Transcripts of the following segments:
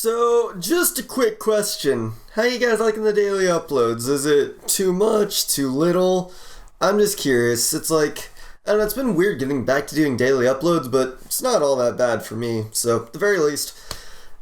So, just a quick question. How you guys liking the daily uploads? Is it too much, too little? I'm just curious. It's like, I don't know, it's been weird getting back to doing daily uploads, but it's not all that bad for me. So, at the very least,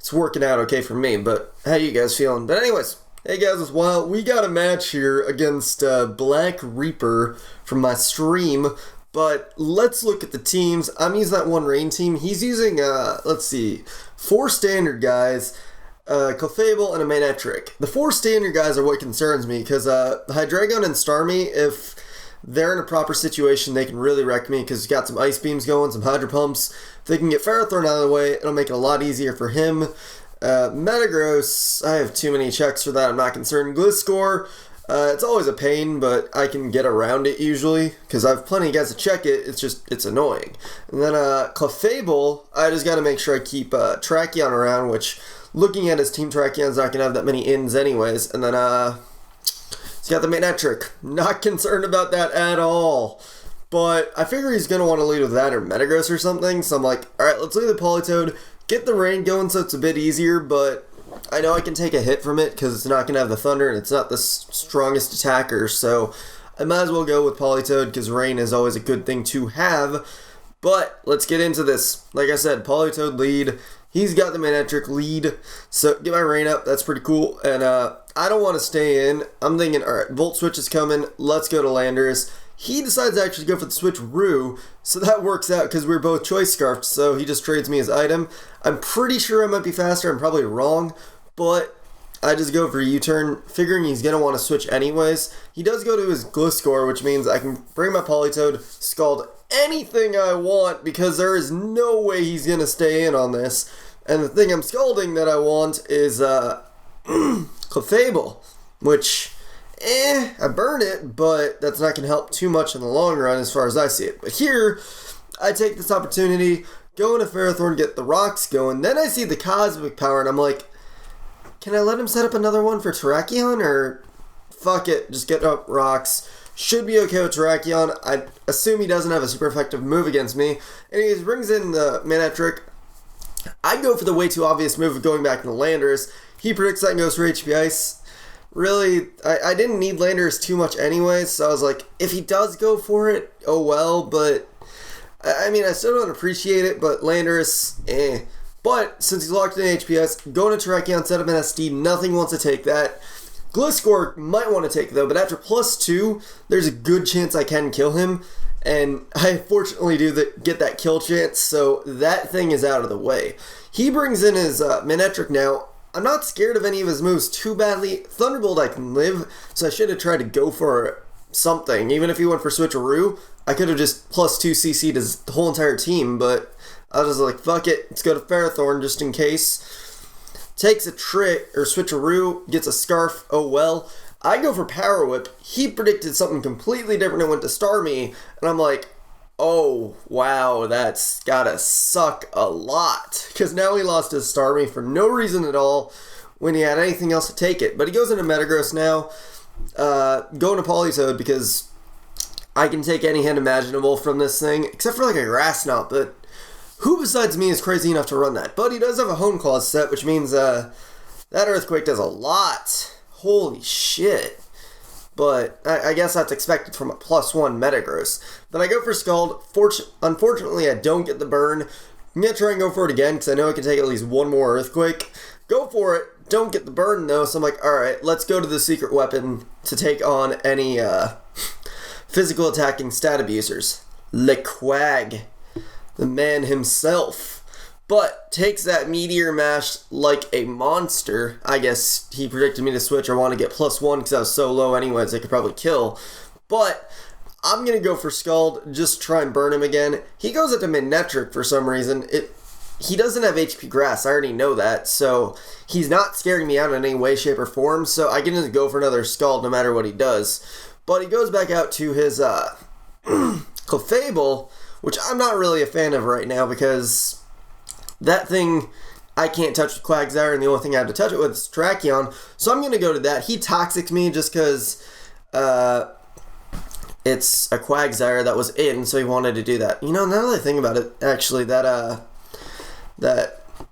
it's working out okay for me. But how you guys feeling? But anyways, hey guys, it's Wild. We got a match here against Black Reaper from my stream. But let's look at the teams. I'm using that one rain team. He's using, let's see, 4 standard guys, Clefable, and a Manectric. The 4 standard guys are what concerns me, because Hydreigon and Starmie, if they're in a proper situation, they can really wreck me, because he's got some Ice Beams going, some Hydro Pumps. If they can get Ferrothorn out of the way, it'll make it a lot easier for him. Metagross, I have too many checks for that, I'm not concerned. Gliscor, it's always a pain, but I can get around it usually, because I have plenty of guys to check it, it's annoying. And then Clefable, I just got to make sure I keep Tracheon around, which, looking at his team, Tracheon's not going to have that many ins anyways. And then he's got the Manectric, not concerned about that at all. But I figure he's going to want to lead with that or Metagross or something, so I'm like, alright, let's lead the Politoed, get the rain going so it's a bit easier, but I know I can take a hit from it because it's not going to have the Thunder and it's not the strongest attacker, so I might as well go with Politoed because rain is always a good thing to have. But let's get into this. Like I said, Politoed lead. He's got the Manectric lead, so get my rain up. That's pretty cool. And I don't want to stay in. I'm thinking, alright, Volt Switch is coming. Let's go to Landorus. He decides to actually go for the Switch Roo, so that works out because we're both Choice Scarfed, so he just trades me his item. I'm pretty sure I might be faster, I'm probably wrong, but I just go for a U-turn, figuring he's going to want to switch anyways. He does go to his Gliscor, which means I can bring my Politoed, Scald anything I want, because there is no way he's going to stay in on this. And the thing I'm scalding that I want is Clefable, which I burn it, but that's not going to help too much in the long run as far as I see it. But here, I take this opportunity, go into Ferrothorn, get the rocks going, then I see the Cosmic Power, and I'm like, can I let him set up another one for Terrakion, or fuck it, just get up rocks. Should be okay with Terrakion. I assume he doesn't have a super effective move against me. Anyways, brings in the Manectric. I go for the way too obvious move of going back into Landorus. He predicts that and goes for HP Ice. Really, I didn't need Landorus too much anyways, so I was like, if he does go for it, oh well, but I mean, I still don't appreciate it, but Landorus, But since he's locked in HPS, going to Terrakion, set up an SD, nothing wants to take that. Gliscor might want to take it though, but after +2, there's a good chance I can kill him, and I fortunately do get that kill chance, so that thing is out of the way. He brings in his Manectric now. I'm not scared of any of his moves too badly. Thunderbolt I can live, so I should have tried to go for something. Even if he went for Switcheroo, I could have just +2 CC'd his whole entire team, but I was like, fuck it, let's go to Ferrothorn just in case. Takes a trick, or Switcheroo, gets a Scarf, oh well. I go for Power Whip. He predicted something completely different and went to Starmie, and I'm like, oh, wow, that's gotta suck a lot. Because now he lost his Starmie for no reason at all when he had anything else to take it. But he goes into Metagross now, going to Politoed because I can take any hand imaginable from this thing, except for like a Grass Knot, but who besides me is crazy enough to run that? But he does have a Hone Claws set, which means that Earthquake does a lot. Holy shit. But I guess that's expected from a +1 Metagross. Then I go for Scald. Unfortunately, I don't get the burn. I'm going to try and go for it again, because I know I can take at least one more Earthquake. Go for it. Don't get the burn, though, so I'm like, alright, let's go to the secret weapon to take on any physical attacking stat abusers. Lequag, the man himself. But takes that Meteor Mash like a monster. I guess he predicted me to switch or want to get +1 because I was so low anyways I could probably kill. But I'm going to go for Scald, just try and burn him again. He goes into Manectric for some reason. He doesn't have HP Grass, I already know that, so he's not scaring me out in any way, shape, or form, so I can just go for another Scald no matter what he does. But he goes back out to his Clefable, which I'm not really a fan of right now because that thing I can't touch with Quagsire, and the only thing I have to touch it with is Terrakion, so I'm going to go to that. He Toxics me just because it's a Quagsire that was in, so he wanted to do that. You know, now that I think about it, actually, that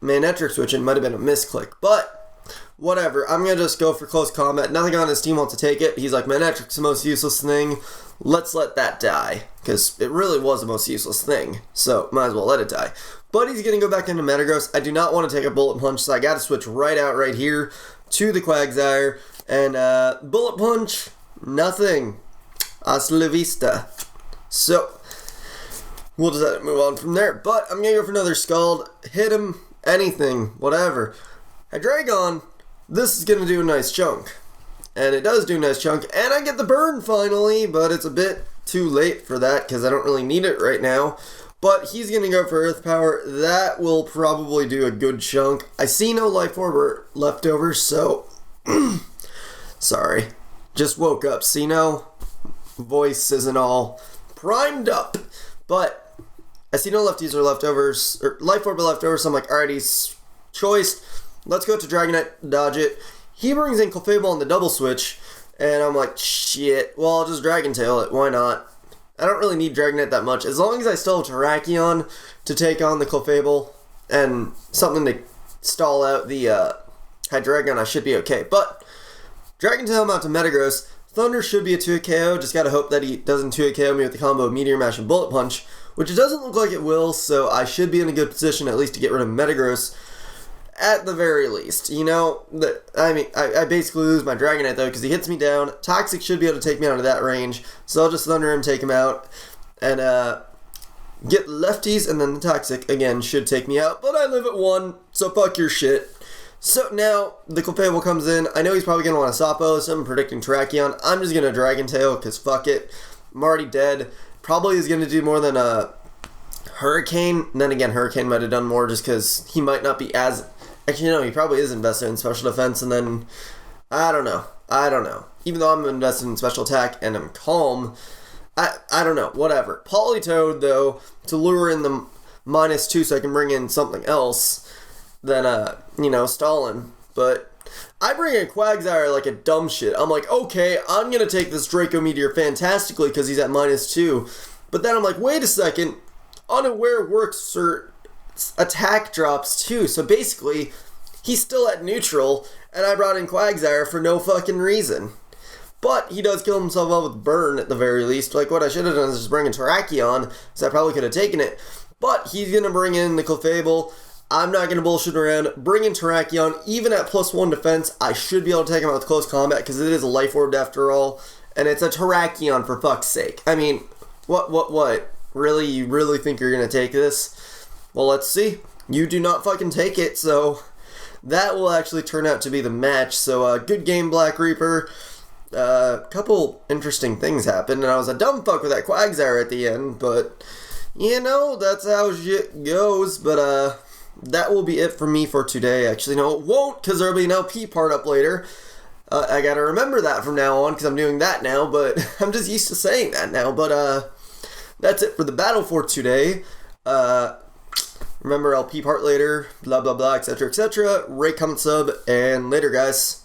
Manectric switch, it might have been a misclick. But whatever, I'm going to just go for close combat. Nothing on his team wants to take it. He's like, Manectric's the most useless thing. Let's let that die. Because it really was the most useless thing. So, might as well let it die. But he's going to go back into Metagross. I do not want to take a Bullet Punch, so I got to switch right out right here to the Quagsire. And, Bullet Punch, nothing. Hasta la vista. So, we'll just move on from there. But I'm going to go for another Scald. Hit him. Anything. Whatever. Hydreigon. This is going to do a nice chunk. And it does do a nice chunk. And I get the burn finally, but it's a bit too late for that because I don't really need it right now. But he's going to go for Earth Power. That will probably do a good chunk. I see no Life Orb left over, so... Sorry. Just woke up. See no? Voice isn't all primed up. But I see no lefties or leftovers, or Life Orb leftovers, so I'm like, alright, he's choiced. Let's go to Dragonite, dodge it. He brings in Clefable on the double switch, and I'm like, shit, well, I'll just Dragon Tail it, why not? I don't really need Dragonite that much. As long as I still have Terrakion to take on the Clefable, and something to stall out the Hydreigon, I should be okay. But, Dragon Tail him out to Metagross. Thunder should be a 2-hit KO, just gotta hope that he doesn't 2-hit KO me with the combo of Meteor Mash and Bullet Punch, which it doesn't look like it will, so I should be in a good position at least to get rid of Metagross. At the very least, you know, I basically lose my Dragonite though because he hits me down. Toxic should be able to take me out of that range, so I'll just Thunder him, take him out, and get lefties, and then the Toxic again should take me out. But I live at 1, so fuck your shit. So now the Clefable comes in. I know he's probably gonna want to Sapo, so I'm predicting Terrakion. I'm just gonna Dragon Tail because fuck it. I'm already dead. Probably is gonna do more than a Hurricane. And then again, Hurricane might have done more just because he might not be as. Actually, no, he probably is invested in special defense, and then, I don't know. Even though I'm invested in special attack and I'm calm, I don't know, whatever. Politoed, though, to lure in the -2 so I can bring in something else than, Stalin. But I bring in Quagsire like a dumb shit. I'm like, okay, I'm going to take this Draco Meteor fantastically because he's at -2. But then I'm like, wait a second, Unaware works for attack drops too, so basically he's still at neutral, and I brought in Quagsire for no fucking reason. But he does kill himself off with Burn at the very least. Like, what I should have done is just bring in Terrakion, so I probably could have taken it. But he's gonna bring in the Clefable. I'm not gonna bullshit around. Bring in Terrakion, even at +1 defense, I should be able to take him out with close combat because it is a Life Orb after all, and it's a Terrakion for fuck's sake. I mean, what? Really? You really think you're gonna take this? Well, let's see. You do not fucking take it, so that will actually turn out to be the match. So, good game, Black Reaper. Couple interesting things happened, and I was a dumb fuck with that Quagsire at the end, but, you know, that's how shit goes. But, that will be it for me for today. Actually, no, it won't, because there'll be an LP part up later. I gotta remember that from now on, because I'm doing that now, but I'm just used to saying that now. But, that's it for the battle for today. Remember, LP part later, blah, blah, blah, etc., etc. Rate, comment, sub, and later, guys.